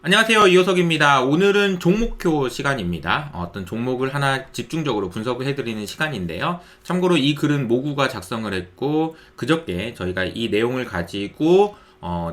안녕하세요. 이호석입니다. 오늘은 종목표 시간입니다. 어떤 종목을 하나 집중적으로 분석을 해드리는 시간인데요. 참고로 이 글은 모구가 작성을 했고 그저께 저희가 이 내용을 가지고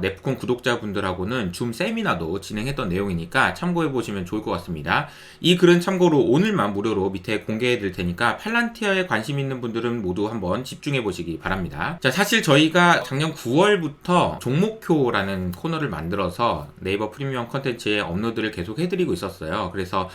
네프콘 구독자분들하고는 줌 세미나도 진행했던 내용이니까 참고해보시면 좋을 것 같습니다. 이 글은 참고로 오늘만 무료로 밑에 공개해드릴 테니까 팔란티어에 관심 있는 분들은 모두 한번 집중해보시기 바랍니다. 자, 사실 저희가 작년 9월부터 종목표라는 코너를 만들어서 네이버 프리미엄 컨텐츠에 업로드를 계속 해드리고 있었어요. 그래서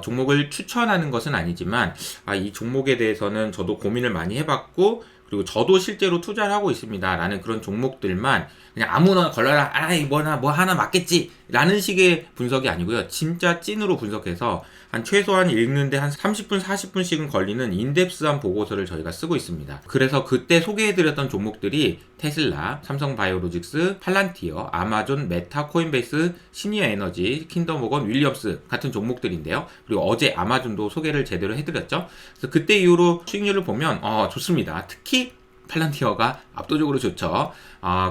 종목을 추천하는 것은 아니지만 이 종목에 대해서는 저도 고민을 많이 해봤고 그리고 저도 실제로 투자를 하고 있습니다. 라는 그런 종목들만 그냥 아무나 걸러라, 아이, 뭐 하나 맞겠지. 라는 식의 분석이 아니고요. 진짜 찐으로 분석해서 최소한 읽는데 한 30분, 40분씩은 걸리는 인덱스한 보고서를 저희가 쓰고 있습니다. 그래서 그때 소개해드렸던 종목들이 테슬라, 삼성바이오로직스, 팔란티어, 아마존, 메타, 코인베이스, 시니어에너지, 킨더모건, 윌리엄스 같은 종목들인데요. 그리고 어제 아마존도 소개를 제대로 해드렸죠. 그래서 그때 이후로 수익률을 보면 좋습니다. 특히 팔란티어가 압도적으로 좋죠.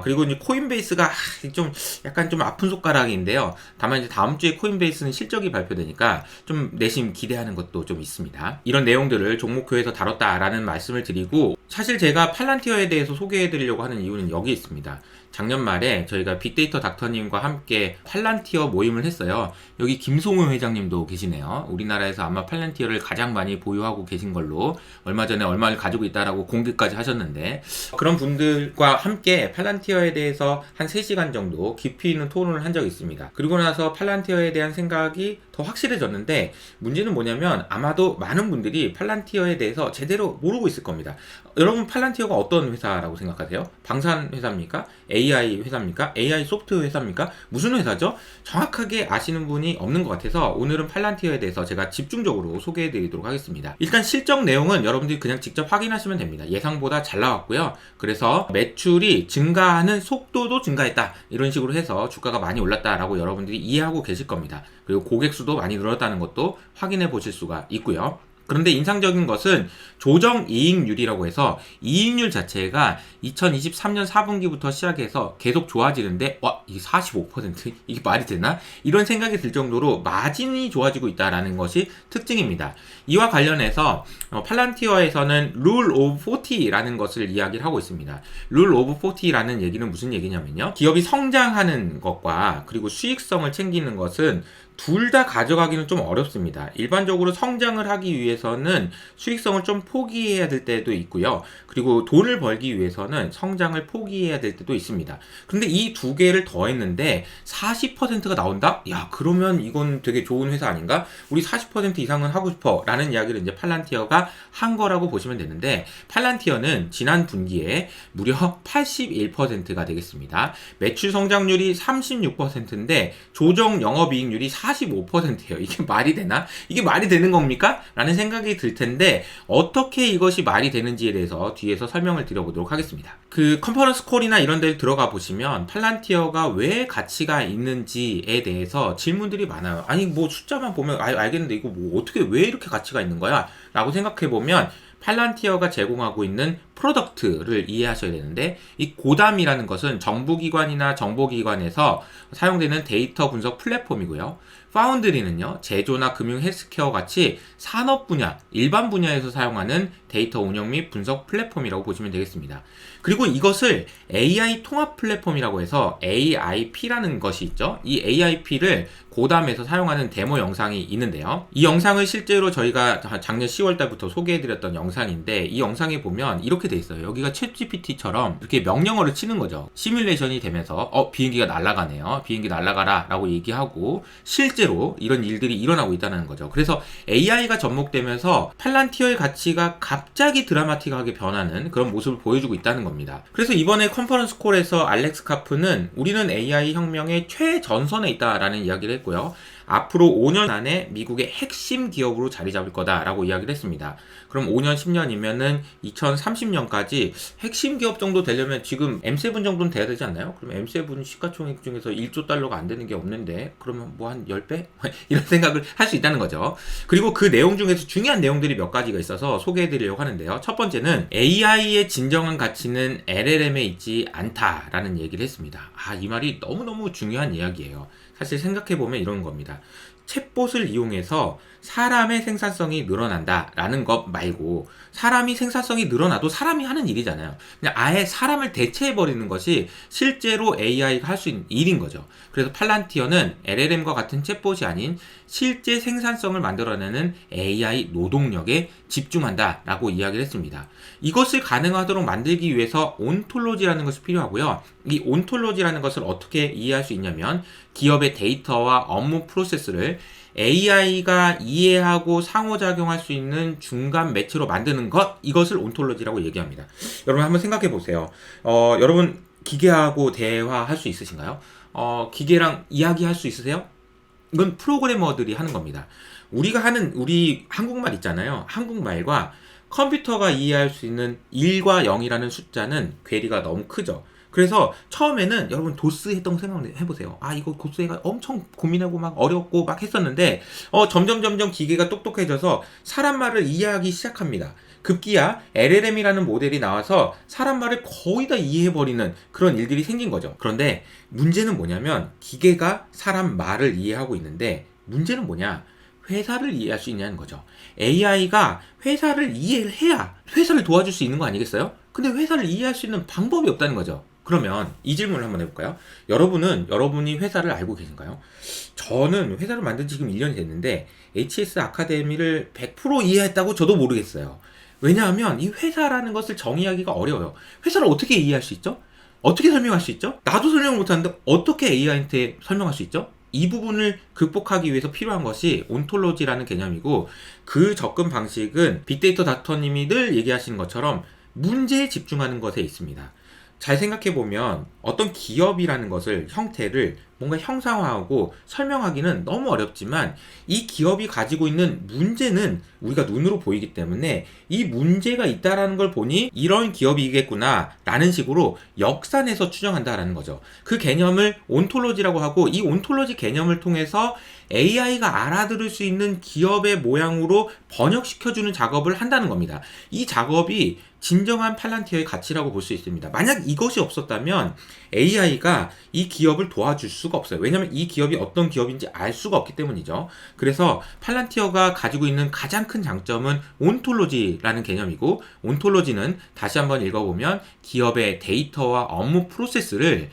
그리고 이제 코인베이스가 좀 약간 좀 아픈 손가락인데요. 다만 이제 다음 주에 코인베이스는 실적이 발표되니까 좀 내심 기대하는 것도 좀 있습니다. 이런 내용들을 종목표에서 다뤘다라는 말씀을 드리고 사실 제가 팔란티어에 대해서 소개해 드리려고 하는 이유는 여기 있습니다. 작년 말에 저희가 빅데이터 닥터님과 함께 팔란티어 모임을 했어요. 여기 김송우 회장님도 계시네요. 우리나라에서 아마 팔란티어를 가장 많이 보유하고 계신 걸로 얼마 전에 얼마를 가지고 있다라고 공개까지 하셨는데 그런 분들과 함께 팔란티어에 대해서 한 3시간 정도 깊이 있는 토론을 한 적이 있습니다. 그리고 나서 팔란티어에 대한 생각이 더 확실해졌는데 문제는 뭐냐면 아마도 많은 분들이 팔란티어에 대해서 제대로 모르고 있을 겁니다. 여러분 팔란티어가 어떤 회사라고 생각하세요? 방산 회사입니까? AI 회사입니까? AI 소프트웨어 회사입니까? 무슨 회사죠? 정확하게 아시는 분이 없는 것 같아서 오늘은 팔란티어에 대해서 제가 집중적으로 소개해 드리도록 하겠습니다. 일단 실적 내용은 여러분들이 그냥 직접 확인하시면 됩니다. 예상보다 잘 나왔고요. 그래서 매출이 증가하는 속도도 증가했다. 이런 식으로 해서 주가가 많이 올랐다라고 여러분들이 이해하고 계실 겁니다. 그리고 고객 수도 많이 늘었다는 것도 확인해 보실 수가 있고요. 그런데 인상적인 것은 조정 이익률이라고 해서 이익률 자체가 2023년 4분기부터 시작해서 계속 좋아지는데 이게 45%? 이게 말이 되나? 이런 생각이 들 정도로 마진이 좋아지고 있다는 것이 특징입니다. 이와 관련해서 팔란티어에서는 룰 오브 40라는 것을 이야기를 하고 있습니다. 룰 오브 40라는 얘기는 무슨 얘기냐면요. 기업이 성장하는 것과 그리고 수익성을 챙기는 것은 둘 다 가져가기는 좀 어렵습니다. 일반적으로 성장을 하기 위해서는 수익성을 좀 포기해야 될 때도 있고요. 그리고 돈을 벌기 위해서는 성장을 포기해야 될 때도 있습니다. 근데 이 두 개를 더했는데 40%가 나온다? 야, 그러면 이건 되게 좋은 회사 아닌가? 우리 40% 이상은 하고 싶어 라는 이야기를 이제 팔란티어가 한 거라고 보시면 되는데 팔란티어는 지난 분기에 무려 81%가 되겠습니다. 매출 성장률이 36%인데 조정 영업이익률이 45%예요. 이게 말이 되나? 이게 말이 되는 겁니까? 라는 생각이 들 텐데 어떻게 이것이 말이 되는지에 대해서 뒤에서 설명을 드려보도록 하겠습니다. 그 컨퍼런스 콜이나 이런 데를 들어가 보시면 팔란티어가 왜 가치가 있는지에 대해서 질문들이 많아요. 아니 뭐 숫자만 보면 알겠는데 이거 뭐 어떻게 왜 이렇게 가치가 있는 거야? 라고 생각해 보면 팔란티어가 제공하고 있는 프로덕트를 이해하셔야 되는데 이 고담이라는 것은 정부기관이나 정보기관에서 사용되는 데이터 분석 플랫폼이고요. 파운드리는요, 제조나 금융 헬스케어 같이 산업 분야, 일반 분야에서 사용하는 데이터 운영 및 분석 플랫폼이라고 보시면 되겠습니다. 그리고 이것을 AI 통합 플랫폼이라고 해서 AIP라는 것이 있죠. 이 AIP를 고담에서 사용하는 데모 영상이 있는데요. 이 영상을 실제로 저희가 작년 10월 달부터 소개해드렸던 영상인데 이 영상에 보면 이렇게 돼 있어요. 여기가 챗GPT처럼 이렇게 명령어를 치는 거죠. 시뮬레이션이 되면서 비행기가 날아가네요. 비행기 날아가라 라고 얘기하고 실제로 이런 일들이 일어나고 있다는 거죠. 그래서 AI가 접목되면서 팔란티어의 가치가 갑자기 드라마틱하게 변하는 그런 모습을 보여주고 있다는 겁니다. 그래서 이번에 컨퍼런스 콜에서 알렉스 카프는 우리는 AI 혁명의 최전선에 있다라는 이야기를 했고요. 앞으로 5년 안에 미국의 핵심 기업으로 자리 잡을 거다라고 이야기를 했습니다. 그럼 5년, 10년이면은 2030년까지 핵심 기업 정도 되려면 지금 M7 정도는 돼야 되지 않나요? 그럼 M7 시가총액 중에서 1조 달러가 안 되는 게 없는데 그러면 뭐 한 10배? 이런 생각을 할 수 있다는 거죠. 그리고 그 내용 중에서 중요한 내용들이 몇 가지가 있어서 소개해 드리려고 하는데요. 첫 번째는 AI의 진정한 가치는 LLM에 있지 않다라는 얘기를 했습니다. 이 말이 너무너무 중요한 이야기예요. 사실 생각해보면 이런 겁니다. 챗봇을 이용해서 사람의 생산성이 늘어난다라는 것 말고 사람이 생산성이 늘어나도 사람이 하는 일이잖아요. 그냥 아예 사람을 대체해버리는 것이 실제로 AI가 할 수 있는 일인 거죠. 그래서 팔란티어는 LLM과 같은 챗봇이 아닌 실제 생산성을 만들어내는 AI 노동력에 집중한다라고 이야기를 했습니다. 이것을 가능하도록 만들기 위해서 온톨로지라는 것이 필요하고요. 이 온톨로지라는 것을 어떻게 이해할 수 있냐면 기업의 데이터와 업무 프로세스를 AI가 이해하고 상호작용할 수 있는 중간 매체로 만드는 것, 이것을 온톨로지라고 얘기합니다. 여러분 한번 생각해 보세요. 여러분 기계하고 대화할 수 있으신가요? 기계랑 이야기할 수 있으세요? 이건 프로그래머들이 하는 겁니다. 우리가 하는 우리 한국말 있잖아요. 한국말과 컴퓨터가 이해할 수 있는 1과 0이라는 숫자는 괴리가 너무 크죠. 그래서 처음에는 여러분 도스 했던 거 생각해보세요. 이거 도스가 엄청 고민하고 막 어렵고 막 했었는데 점점 기계가 똑똑해져서 사람 말을 이해하기 시작합니다. 급기야 LLM이라는 모델이 나와서 사람 말을 거의 다 이해해버리는 그런 일들이 생긴 거죠. 그런데 문제는 뭐냐면 기계가 사람 말을 이해하고 있는데 문제는 뭐냐? 회사를 이해할 수 있냐는 거죠. AI가 회사를 이해를 해야 회사를 도와줄 수 있는 거 아니겠어요? 근데 회사를 이해할 수 있는 방법이 없다는 거죠. 그러면 이 질문을 한번 해볼까요? 여러분이 회사를 알고 계신가요? 저는 회사를 만든 지 지금 1년이 됐는데 HS 아카데미를 100% 이해했다고 저도 모르겠어요. 왜냐하면 이 회사라는 것을 정의하기가 어려워요. 회사를 어떻게 이해할 수 있죠? 어떻게 설명할 수 있죠? 나도 설명을 못하는데 어떻게 AI한테 설명할 수 있죠? 이 부분을 극복하기 위해서 필요한 것이 온톨로지라는 개념이고 그 접근 방식은 빅데이터 닥터님이 늘 얘기하시는 것처럼 문제에 집중하는 것에 있습니다. 잘 생각해보면 어떤 기업이라는 것을 형태를 뭔가 형상화하고 설명하기는 너무 어렵지만 이 기업이 가지고 있는 문제는 우리가 눈으로 보이기 때문에 이 문제가 있다라는 걸 보니 이런 기업이겠구나 라는 식으로 역산해서 추정한다라는 거죠. 그 개념을 온톨로지라고 하고 이 온톨로지 개념을 통해서 AI가 알아들을 수 있는 기업의 모양으로 번역시켜주는 작업을 한다는 겁니다. 이 작업이 진정한 팔란티어의 가치라고 볼 수 있습니다. 만약 이것이 없었다면 AI가 이 기업을 도와줄 수가 없어요. 왜냐하면 이 기업이 어떤 기업인지 알 수가 없기 때문이죠. 그래서 팔란티어가 가지고 있는 가장 큰 장점은 온톨로지라는 개념이고 온톨로지는 다시 한번 읽어보면 기업의 데이터와 업무 프로세스를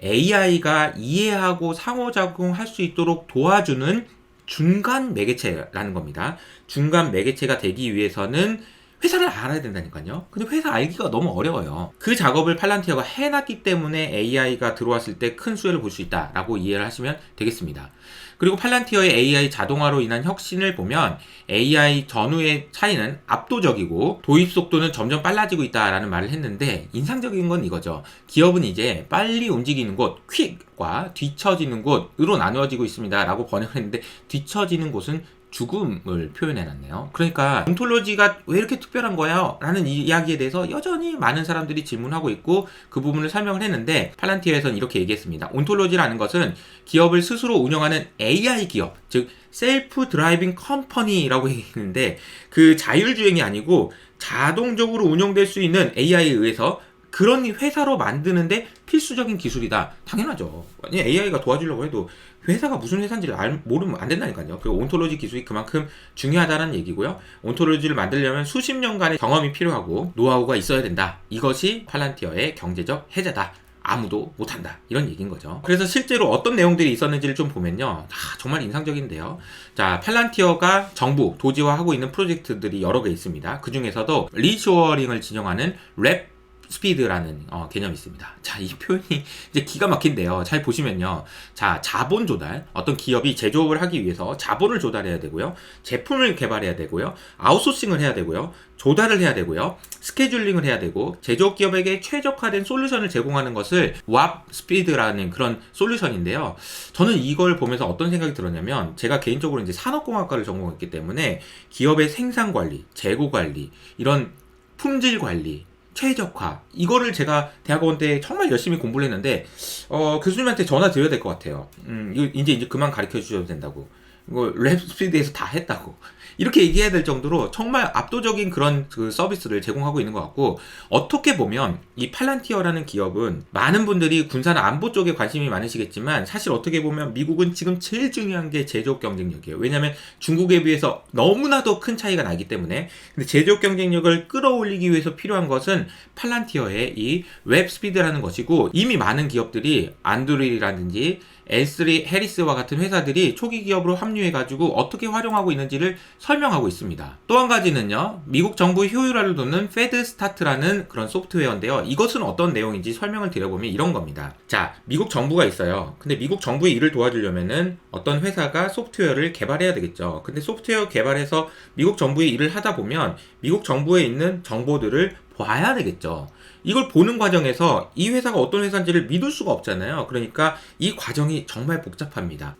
AI가 이해하고 상호작용할 수 있도록 도와주는 중간 매개체라는 겁니다. 중간 매개체가 되기 위해서는 회사를 알아야 된다니까요. 근데 회사 알기가 너무 어려워요. 그 작업을 팔란티어가 해놨기 때문에 AI가 들어왔을 때 큰 수혜를 볼 수 있다라고 이해를 하시면 되겠습니다. 그리고 팔란티어의 AI 자동화로 인한 혁신을 보면 AI 전후의 차이는 압도적이고 도입 속도는 점점 빨라지고 있다라는 말을 했는데 인상적인 건 이거죠. 기업은 이제 빨리 움직이는 곳, 퀵과 뒤처지는 곳으로 나누어지고 있습니다 라고 번역을 했는데 뒤처지는 곳은 죽음을 표현해놨네요. 그러니까 온톨로지가 왜 이렇게 특별한 거야? 라는 이야기에 대해서 여전히 많은 사람들이 질문하고 있고 그 부분을 설명을 했는데 팔란티어에서는 이렇게 얘기했습니다. 온톨로지라는 것은 기업을 스스로 운영하는 AI 기업, 즉 셀프 드라이빙 컴퍼니라고 얘기했는데 그 자율주행이 아니고 자동적으로 운영될 수 있는 AI에 의해서 그런 회사로 만드는데 필수적인 기술이다. 당연하죠. AI가 도와주려고 해도 회사가 무슨 회사인지를 모르면 안 된다니까요. 그리고 온톨로지 기술이 그만큼 중요하다는 얘기고요. 온톨로지를 만들려면 수십 년간의 경험이 필요하고 노하우가 있어야 된다. 이것이 팔란티어의 경제적 해자다. 아무도 못한다. 이런 얘기인 거죠. 그래서 실제로 어떤 내용들이 있었는지를 좀 보면요. 정말 인상적인데요. 자, 팔란티어가 정부, 도지화하고 있는 프로젝트들이 여러 개 있습니다. 그 중에서도 리쇼어링을 진영하는 랩 스피드라는 개념이 있습니다. 자, 이 표현이 이제 기가 막힌데요. 잘 보시면요. 자, 자본 조달. 어떤 기업이 제조업을 하기 위해서 자본을 조달해야 되고요. 제품을 개발해야 되고요. 아웃소싱을 해야 되고요. 조달을 해야 되고요. 스케줄링을 해야 되고 제조업 기업에게 최적화된 솔루션을 제공하는 것을 왑 스피드라는 그런 솔루션인데요. 저는 이걸 보면서 어떤 생각이 들었냐면 제가 개인적으로 이제 산업공학과를 전공했기 때문에 기업의 생산 관리, 재고 관리, 이런 품질 관리 최적화 이거를 제가 대학원 때 정말 열심히 공부를 했는데 교수님한테 전화 드려야 될 것 같아요. 이거 이제 그만 가르쳐 주셔도 된다고. 랩스피드에서 다 했다고. 이렇게 얘기해야 될 정도로 정말 압도적인 그런 그 서비스를 제공하고 있는 것 같고, 어떻게 보면 이 팔란티어라는 기업은 많은 분들이 군사나 안보 쪽에 관심이 많으시겠지만 사실 어떻게 보면 미국은 지금 제일 중요한 게 제조업 경쟁력이에요. 왜냐하면 중국에 비해서 너무나도 큰 차이가 나기 때문에. 근데 제조업 경쟁력을 끌어올리기 위해서 필요한 것은 팔란티어의 이 웹스피드라는 것이고, 이미 많은 기업들이 안드루이드라든지 L3 해리스와 같은 회사들이 초기 기업으로 합류해가지고 어떻게 활용하고 있는지를 설명하고 있습니다. 또 한 가지는요, 미국 정부 효율화를 돕는 페드스타트라는 그런 소프트웨어인데요. 이것은 어떤 내용인지 설명을 드려보면 이런 겁니다. 자, 미국 정부가 있어요. 근데 미국 정부의 일을 도와주려면은 어떤 회사가 소프트웨어를 개발해야 되겠죠. 근데 소프트웨어 개발해서 미국 정부의 일을 하다 보면 미국 정부에 있는 정보들을 봐야 되겠죠. 이걸 보는 과정에서 이 회사가 어떤 회사인지를 믿을 수가 없잖아요. 그러니까 이 과정이 정말 복잡합니다.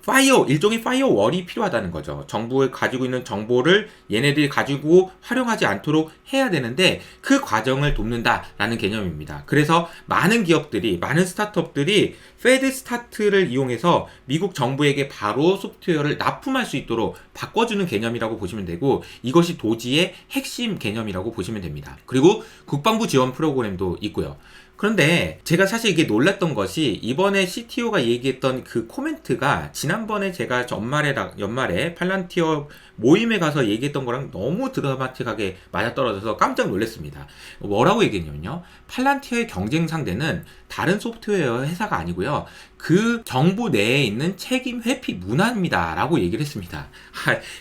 일종의 파이어월이 필요하다는 거죠. 정부에 가지고 있는 정보를 얘네들이 가지고 활용하지 않도록 해야 되는데 그 과정을 돕는다라는 개념입니다. 그래서 많은 기업들이, 많은 스타트업들이 페드스타트를 이용해서 미국 정부에게 바로 소프트웨어를 납품할 수 있도록 바꿔주는 개념이라고 보시면 되고, 이것이 도지의 핵심 개념이라고 보시면 됩니다. 그리고 국방부 지원 프로그램도 있고요. 그런데 제가 사실 이게 놀랐던 것이, 이번에 CTO가 얘기했던 그 코멘트가 지난번에 제가 연말에 팔란티어 모임에 가서 얘기했던 거랑 너무 드라마틱하게 맞아떨어져서 깜짝 놀랐습니다. 뭐라고 얘기했냐면요, 팔란티어의 경쟁 상대는 다른 소프트웨어 회사가 아니고요, 그 정부 내에 있는 책임 회피 문화입니다 라고 얘기를 했습니다.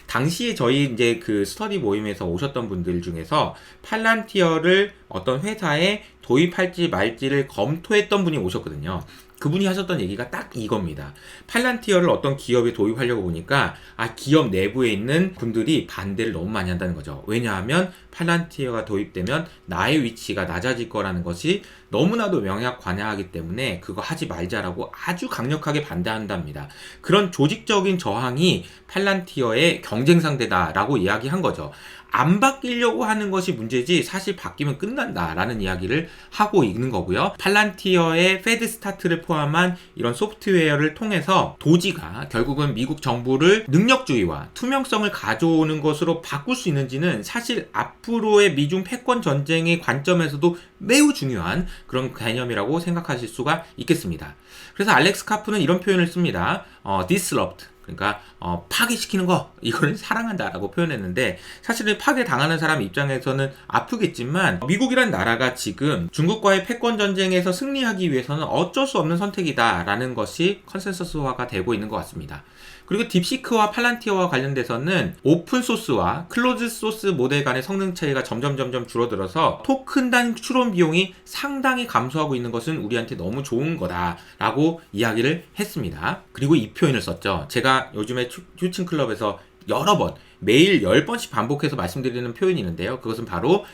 당시에 저희 이제 그 스터디 모임에서 오셨던 분들 중에서 팔란티어를 어떤 회사에 도입할지 말지를 검토했던 분이 오셨거든요. 그분이 하셨던 얘기가 딱 이겁니다. 팔란티어를 어떤 기업에 도입하려고 보니까 기업 내부에 있는 분들이 반대를 너무 많이 한다는 거죠. 왜냐하면 팔란티어가 도입되면 나의 위치가 낮아질 거라는 것이 너무나도 명약관양하기 때문에 그거 하지 말자라고 아주 강력하게 반대한답니다. 그런 조직적인 저항이 팔란티어의 경쟁 상대다라고 이야기한 거죠. 안 바뀌려고 하는 것이 문제지 사실 바뀌면 끝난다라는 이야기를 하고 있는 거고요. 팔란티어의 페드스타트를 포함한 이런 소프트웨어를 통해서 도지가 결국은 미국 정부를 능력주의와 투명성을 가져오는 것으로 바꿀 수 있는지는 사실 앞으로의 미중 패권 전쟁의 관점에서도 매우 중요한 그런 개념이라고 생각하실 수가 있겠습니다. 그래서 알렉스 카프는 이런 표현을 씁니다. disrupt, 그러니까 파괴시키는 거, 이걸 사랑한다라고 표현했는데, 사실은 파괴당하는 사람 입장에서는 아프겠지만 미국이란 나라가 지금 중국과의 패권 전쟁에서 승리하기 위해서는 어쩔 수 없는 선택이다라는 것이 컨센서스화가 되고 있는 것 같습니다. 그리고 딥시크와 팔란티어와 관련돼서는 오픈소스와 클로즈소스 모델 간의 성능 차이가 점점 줄어들어서 토큰당 추론 비용이 상당히 감소하고 있는 것은 우리한테 너무 좋은 거다라고 이야기를 했습니다. 그리고 이 표현을 썼죠. 제가 요즘에 휴친클럽에서 여러 번, 매일 10번씩 반복해서 말씀드리는 표현이 있는데요. 그것은 바로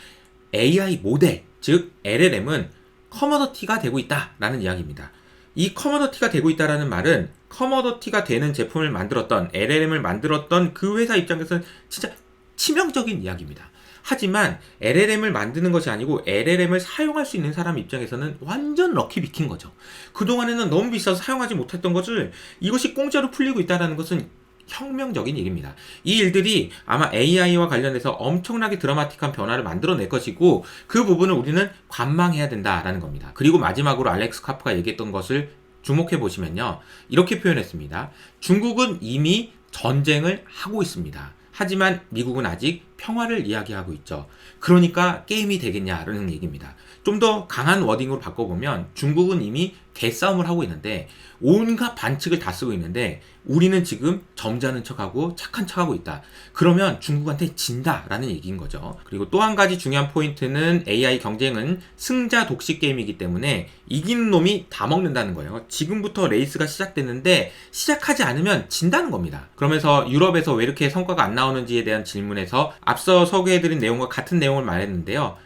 AI 모델, 즉 LLM은 커머더티가 되고 있다라는 이야기입니다. 이 커머더티가 되고 있다라는 말은 커머더티가 되는 제품을 만들었던, LLM을 만들었던 그 회사 입장에서는 진짜 치명적인 이야기입니다. 하지만 LLM을 만드는 것이 아니고 LLM을 사용할 수 있는 사람 입장에서는 완전 럭키비킨 거죠. 그동안에는 너무 비싸서 사용하지 못했던 것을 이것이 공짜로 풀리고 있다는 것은 혁명적인 일입니다. 이 일들이 아마 AI와 관련해서 엄청나게 드라마틱한 변화를 만들어낼 것이고, 그 부분을 우리는 관망해야 된다라는 겁니다. 그리고 마지막으로 알렉스 카프가 얘기했던 것을 주목해 보시면요, 이렇게 표현했습니다. 중국은 이미 전쟁을 하고 있습니다. 하지만 미국은 아직 평화를 이야기하고 있죠. 그러니까 게임이 되겠냐라는 얘기입니다. 좀 더 강한 워딩으로 바꿔보면 중국은 이미 개싸움을 하고 있는데, 온갖 반칙을 다 쓰고 있는데 우리는 지금 점잖은 척하고 착한 척하고 있다. 그러면 중국한테 진다라는 얘기인 거죠. 그리고 또 한 가지 중요한 포인트는 AI 경쟁은 승자 독식 게임이기 때문에 이기는 놈이 다 먹는다는 거예요. 지금부터 레이스가 시작됐는데 시작하지 않으면 진다는 겁니다. 그러면서 유럽에서 왜 이렇게 성과가 안 나오는지에 대한 질문에서 앞서 소개해드린 내용과 같은 내용을 말했는데요.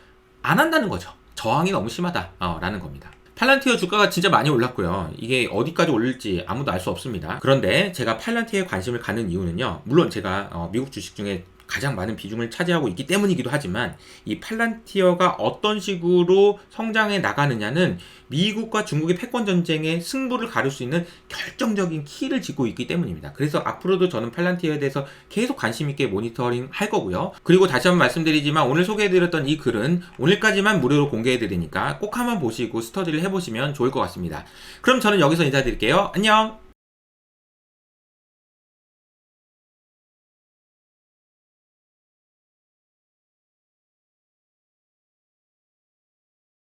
안 한다는 거죠. 저항이 너무 심하다 라는 겁니다. 팔란티어 주가가 진짜 많이 올랐고요. 이게 어디까지 올릴지 아무도 알 수 없습니다. 그런데 제가 팔란티어에 관심을 갖는 이유는요, 물론 제가 미국 주식 중에 가장 많은 비중을 차지하고 있기 때문이기도 하지만 이 팔란티어가 어떤 식으로 성장해 나가느냐는 미국과 중국의 패권 전쟁의 승부를 가를 수 있는 결정적인 키를 짚고 있기 때문입니다. 그래서 앞으로도 저는 팔란티어에 대해서 계속 관심 있게 모니터링 할 거고요. 그리고 다시 한번 말씀드리지만 오늘 소개해드렸던 이 글은 오늘까지만 무료로 공개해드리니까 꼭 한번 보시고 스터디를 해보시면 좋을 것 같습니다. 그럼 저는 여기서 인사드릴게요. 안녕!